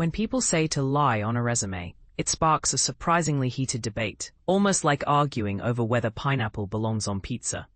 When people say to lie on a resume, it sparks a surprisingly heated debate, almost like arguing over whether pineapple belongs on pizza.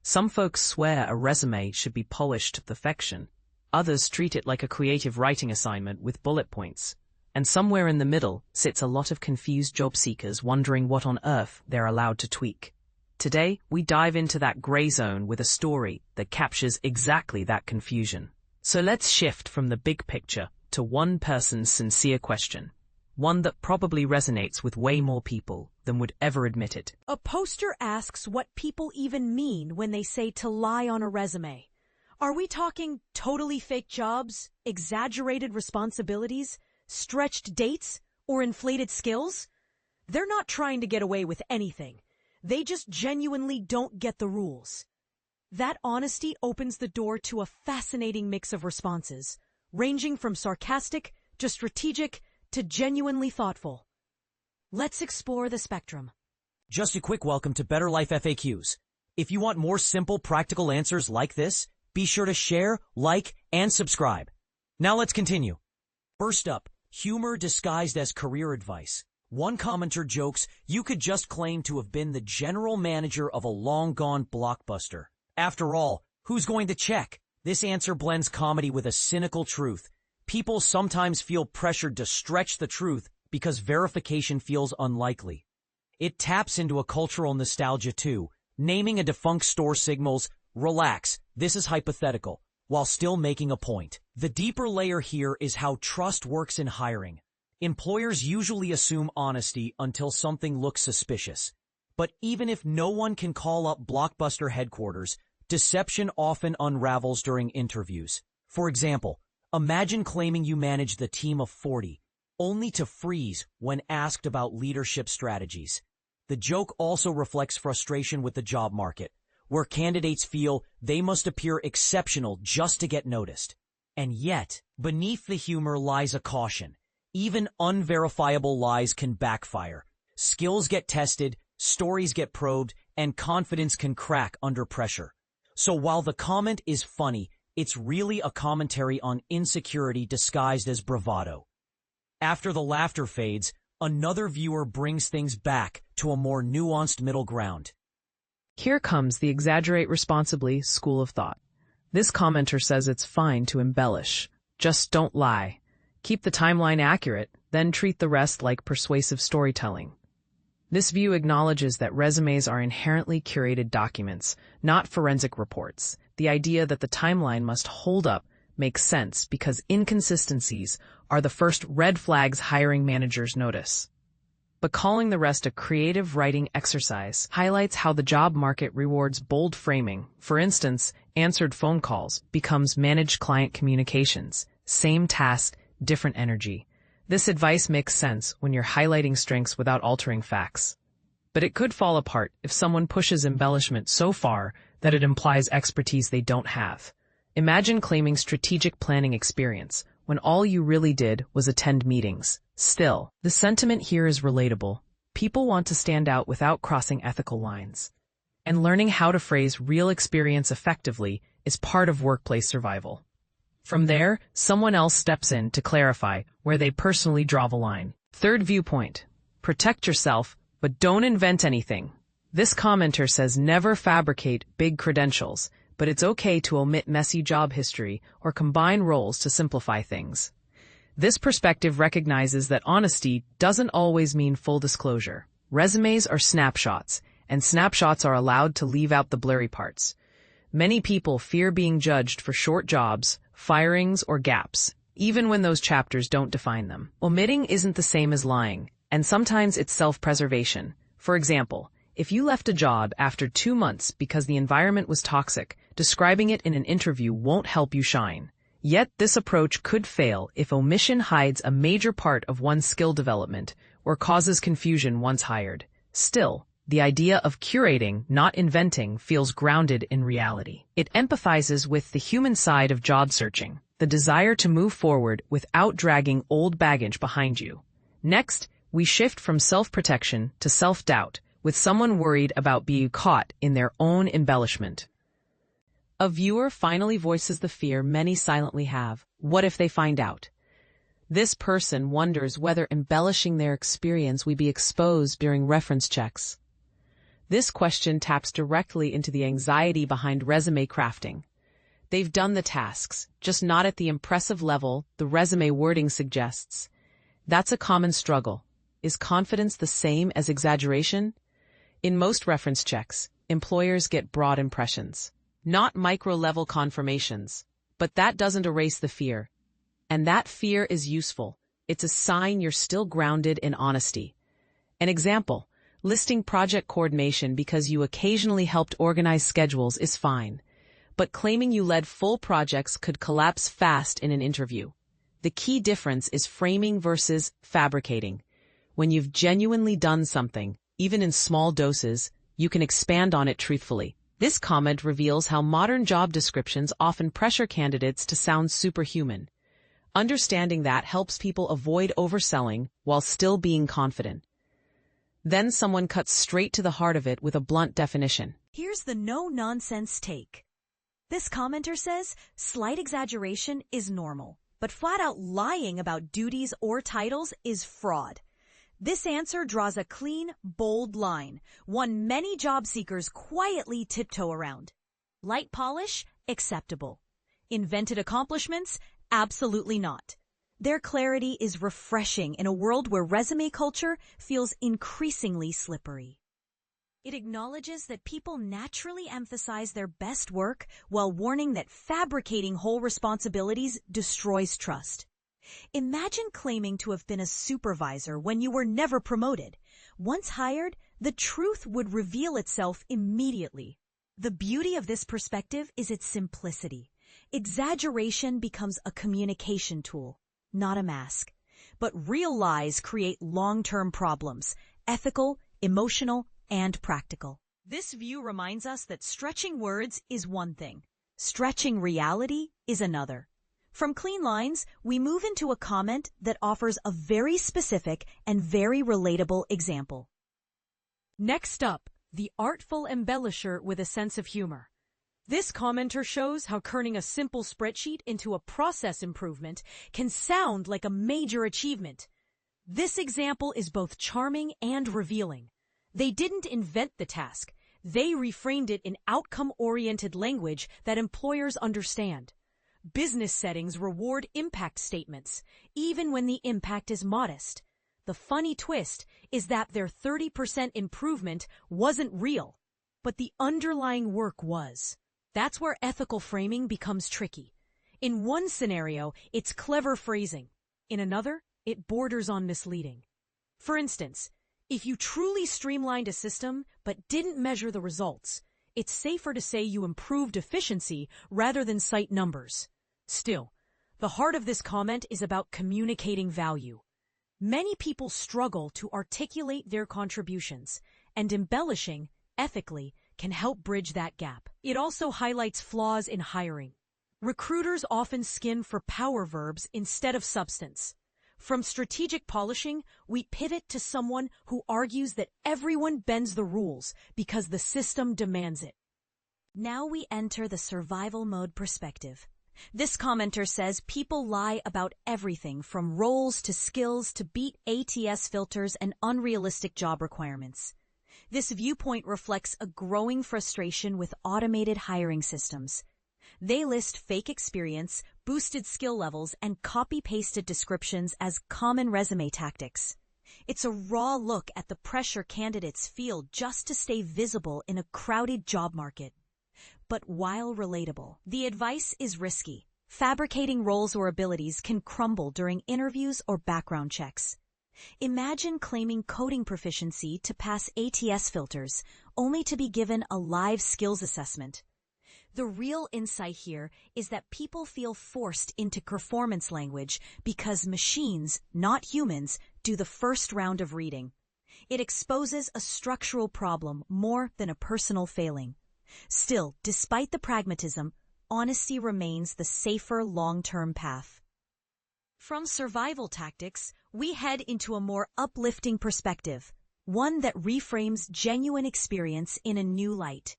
Some folks swear a resume should be polished to perfection. Others treat it like a creative writing assignment with bullet points. And somewhere in the middle sits a lot of confused job seekers wondering what on earth they're allowed to tweak. Today, we dive into that gray zone with a story that captures exactly that confusion. So let's shift from the big picture to one person's sincere question, one that probably resonates with way more people than would ever admit it. A poster asks what people even mean when they say to lie on a resume. Are we talking totally fake jobs, exaggerated responsibilities, stretched dates, or inflated skills? They're not trying to get away with anything. They just genuinely don't get the rules. That honesty opens the door to a fascinating mix of responses, ranging from sarcastic to strategic to genuinely thoughtful. Let's explore the spectrum. Just a quick welcome to Better Life FAQs. If you want more simple, practical answers like this, be sure to share, like, and subscribe. Now let's continue. First up, humor disguised as career advice. One commenter jokes, you could just claim to have been the general manager of a long-gone Blockbuster. After all, who's going to check? This answer blends comedy with a cynical truth. People sometimes feel pressured to stretch the truth because verification feels unlikely. It taps into a cultural nostalgia too. Naming a defunct store signals, relax, this is hypothetical, while still making a point. The deeper layer here is how trust works in hiring. Employers usually assume honesty until something looks suspicious. But even if no one can call up Blockbuster headquarters, deception often unravels during interviews. For example, imagine claiming you manage the team of 40, only to freeze when asked about leadership strategies. The joke also reflects frustration with the job market, where candidates feel they must appear exceptional just to get noticed. And yet, beneath the humor lies a caution. Even unverifiable lies can backfire. Skills get tested, stories get probed, and confidence can crack under pressure. So while the comment is funny, it's really a commentary on insecurity disguised as bravado. After the laughter fades, another viewer brings things back to a more nuanced middle ground. Here comes the Exaggerate Responsibly school of thought. This commenter says it's fine to embellish. Just don't lie. Keep the timeline accurate, then treat the rest like persuasive storytelling. This view acknowledges that resumes are inherently curated documents, not forensic reports. The idea that the timeline must hold up makes sense because inconsistencies are the first red flags hiring managers notice. But calling the rest a creative writing exercise highlights how the job market rewards bold framing. For instance, answered phone calls becomes managed client communications. Same task, different energy. This advice makes sense when you're highlighting strengths without altering facts. But it could fall apart if someone pushes embellishment so far that it implies expertise they don't have. Imagine claiming strategic planning experience when all you really did was attend meetings. Still, the sentiment here is relatable. People want to stand out without crossing ethical lines. And learning how to phrase real experience effectively is part of workplace survival. From there, someone else steps in to clarify where they personally draw the line. Third viewpoint. Protect yourself, but don't invent anything. This commenter says never fabricate big credentials, but it's okay to omit messy job history or combine roles to simplify things. This perspective recognizes that honesty doesn't always mean full disclosure. Resumes are snapshots, and snapshots are allowed to leave out the blurry parts. Many people fear being judged for short jobs, firings, or gaps, even when those chapters don't define them. Omitting isn't the same as lying, and sometimes it's self-preservation. For example, if you left a job after 2 months because the environment was toxic, describing it in an interview won't help you shine. Yet this approach could fail if omission hides a major part of one's skill development or causes confusion once hired. Still, the idea of curating, not inventing, feels grounded in reality. It empathizes with the human side of job searching, the desire to move forward without dragging old baggage behind you. Next, we shift from self-protection to self-doubt, with someone worried about being caught in their own embellishment. A viewer finally voices the fear many silently have. What if they find out? This person wonders whether embellishing their experience will be exposed during reference checks. This question taps directly into the anxiety behind resume crafting. They've done the tasks, just not at the impressive level the resume wording suggests. That's a common struggle. Is confidence the same as exaggeration? In most reference checks, employers get broad impressions, not micro-level confirmations. But that doesn't erase the fear. And that fear is useful. It's a sign you're still grounded in honesty. An example, listing project coordination because you occasionally helped organize schedules is fine. But claiming you led full projects could collapse fast in an interview. The key difference is framing versus fabricating. When you've genuinely done something, even in small doses, you can expand on it truthfully. This comment reveals how modern job descriptions often pressure candidates to sound superhuman. Understanding that helps people avoid overselling while still being confident. Then someone cuts straight to the heart of it with a blunt definition. Here's the no-nonsense take. This commenter says slight exaggeration is normal, but flat-out lying about duties or titles is fraud. This answer draws a clean, bold line, one many job seekers quietly tiptoe around. Light polish? Acceptable. Invented accomplishments? Absolutely not. Their clarity is refreshing in a world where resume culture feels increasingly slippery. It acknowledges that people naturally emphasize their best work while warning that fabricating whole responsibilities destroys trust. Imagine claiming to have been a supervisor when you were never promoted. Once hired, the truth would reveal itself immediately. The beauty of this perspective is its simplicity. Exaggeration becomes a communication tool, not a mask. But real lies create long-term problems, ethical, emotional, and practical. This view reminds us that stretching words is one thing. Stretching reality is another. From clean lines, we move into a comment that offers a very specific and very relatable example. Next up, the artful embellisher with a sense of humor. This commenter shows how turning a simple spreadsheet into a process improvement can sound like a major achievement. This example is both charming and revealing. They didn't invent the task. They reframed it in outcome-oriented language that employers understand. Business settings reward impact statements, even when the impact is modest. The funny twist is that their 30% improvement wasn't real, but the underlying work was. That's where ethical framing becomes tricky. In one scenario, it's clever phrasing. In another, it borders on misleading. For instance, if you truly streamlined a system but didn't measure the results, it's safer to say you improved efficiency rather than cite numbers. Still, the heart of this comment is about communicating value. Many people struggle to articulate their contributions, and embellishing, ethically, can help bridge that gap. It also highlights flaws in hiring. Recruiters often skin for power verbs instead of substance. From strategic polishing, we pivot to someone who argues that everyone bends the rules because the system demands it. Now we enter the survival mode perspective. This commenter says people lie about everything from roles to skills to beat ATS filters and unrealistic job requirements. This viewpoint reflects a growing frustration with automated hiring systems. They list fake experience, boosted skill levels, and copy-pasted descriptions as common resume tactics. It's a raw look at the pressure candidates feel just to stay visible in a crowded job market. But while relatable, the advice is risky. Fabricating roles or abilities can crumble during interviews or background checks. Imagine claiming coding proficiency to pass ATS filters, only to be given a live skills assessment. The real insight here is that people feel forced into performance language because machines, not humans, do the first round of reading. It exposes a structural problem more than a personal failing. Still, despite the pragmatism, honesty remains the safer long-term path. From survival tactics, we head into a more uplifting perspective, one that reframes genuine experience in a new light.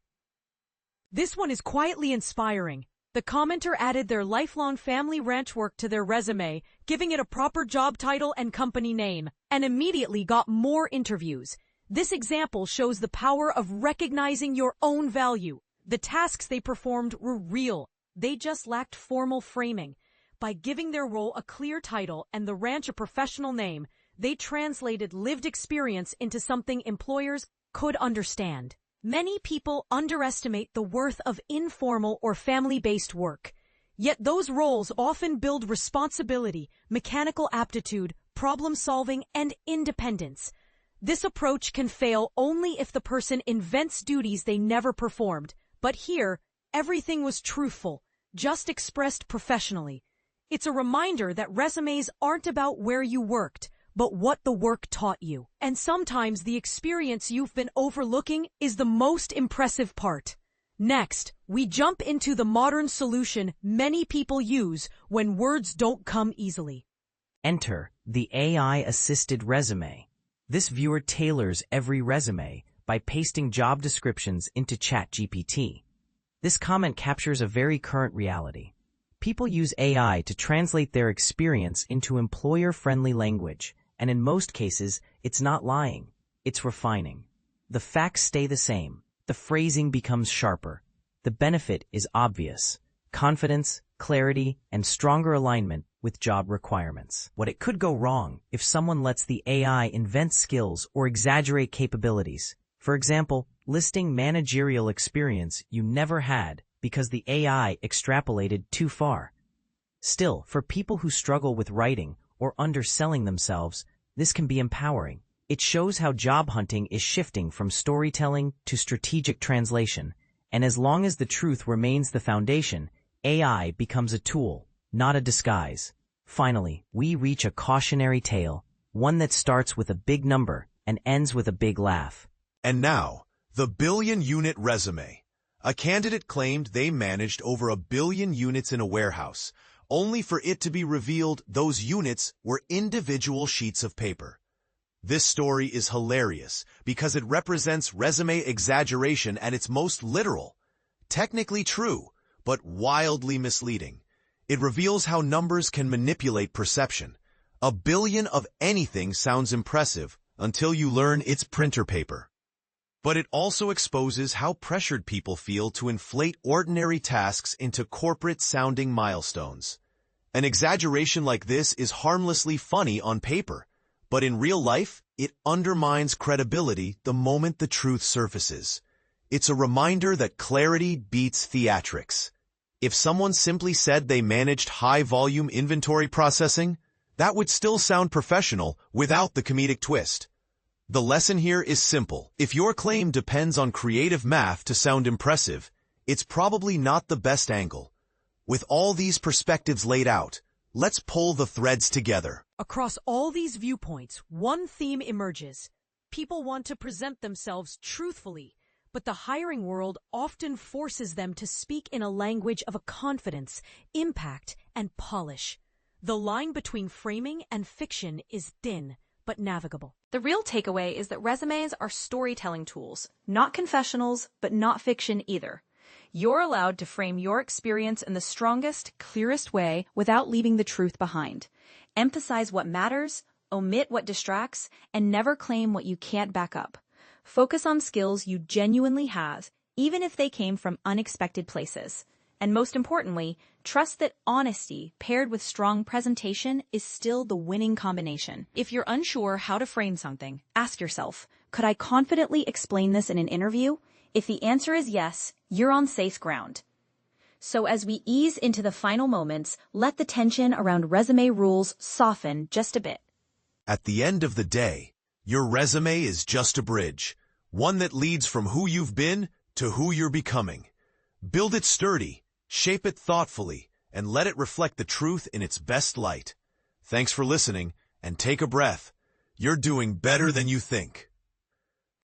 This one is quietly inspiring. The commenter added their lifelong family ranch work to their resume, giving it a proper job title and company name, and immediately got more interviews. This example shows the power of recognizing your own value. The tasks they performed were real. They just lacked formal framing. By giving their role a clear title and the ranch a professional name, they translated lived experience into something employers could understand. Many people underestimate the worth of informal or family-based work. Yet those roles often build responsibility, mechanical aptitude, problem-solving, and independence. This approach can fail only if the person invents duties they never performed. But here, everything was truthful, just expressed professionally. It's a reminder that resumes aren't about where you worked, but what the work taught you. And sometimes the experience you've been overlooking is the most impressive part. Next, we jump into the modern solution many people use when words don't come easily. Enter the AI-assisted resume. This viewer tailors every resume by pasting job descriptions into ChatGPT. This comment captures a very current reality. People use AI to translate their experience into employer-friendly language, and in most cases, it's not lying, it's refining. The facts stay the same. The phrasing becomes sharper. The benefit is obvious: confidence, clarity, and stronger alignment with job requirements. But it could go wrong if someone lets the AI invent skills or exaggerate capabilities. For example, listing managerial experience you never had because the AI extrapolated too far. Still, for people who struggle with writing or underselling themselves, this can be empowering. It shows how job hunting is shifting from storytelling to strategic translation, and as long as the truth remains the foundation, AI becomes a tool, not a disguise. Finally, we reach a cautionary tale, one that starts with a big number and ends with a big laugh. And now, the billion-unit resume. A candidate claimed they managed over 1 billion units in a warehouse, only for it to be revealed those units were individual sheets of paper. This story is hilarious because it represents resume exaggeration at its most literal. Technically true, but wildly misleading. It reveals how numbers can manipulate perception. 1 billion of anything sounds impressive until you learn it's printer paper. But it also exposes how pressured people feel to inflate ordinary tasks into corporate-sounding milestones. An exaggeration like this is harmlessly funny on paper, but in real life, it undermines credibility the moment the truth surfaces. It's a reminder that clarity beats theatrics. If someone simply said they managed high-volume inventory processing, that would still sound professional without the comedic twist. The lesson here is simple. If your claim depends on creative math to sound impressive, it's probably not the best angle. With all these perspectives laid out, let's pull the threads together. Across all these viewpoints, one theme emerges. People want to present themselves truthfully, but the hiring world often forces them to speak in a language of a confidence, impact, and polish. The line between framing and fiction is thin, but navigable. The real takeaway is that resumes are storytelling tools, not confessionals, but not fiction either. You're allowed to frame your experience in the strongest, clearest way without leaving the truth behind. Emphasize what matters, omit what distracts, and never claim what you can't back up. Focus on skills you genuinely have, even if they came from unexpected places. And most importantly, trust that honesty paired with strong presentation is still the winning combination. If you're unsure how to frame something, ask yourself, could I confidently explain this in an interview? If the answer is yes, you're on safe ground. So as we ease into the final moments, let the tension around resume rules soften just a bit. At the end of the day, your resume is just a bridge, one that leads from who you've been to who you're becoming. Build it sturdy, shape it thoughtfully, and let it reflect the truth in its best light. Thanks for listening, and take a breath. You're doing better than you think.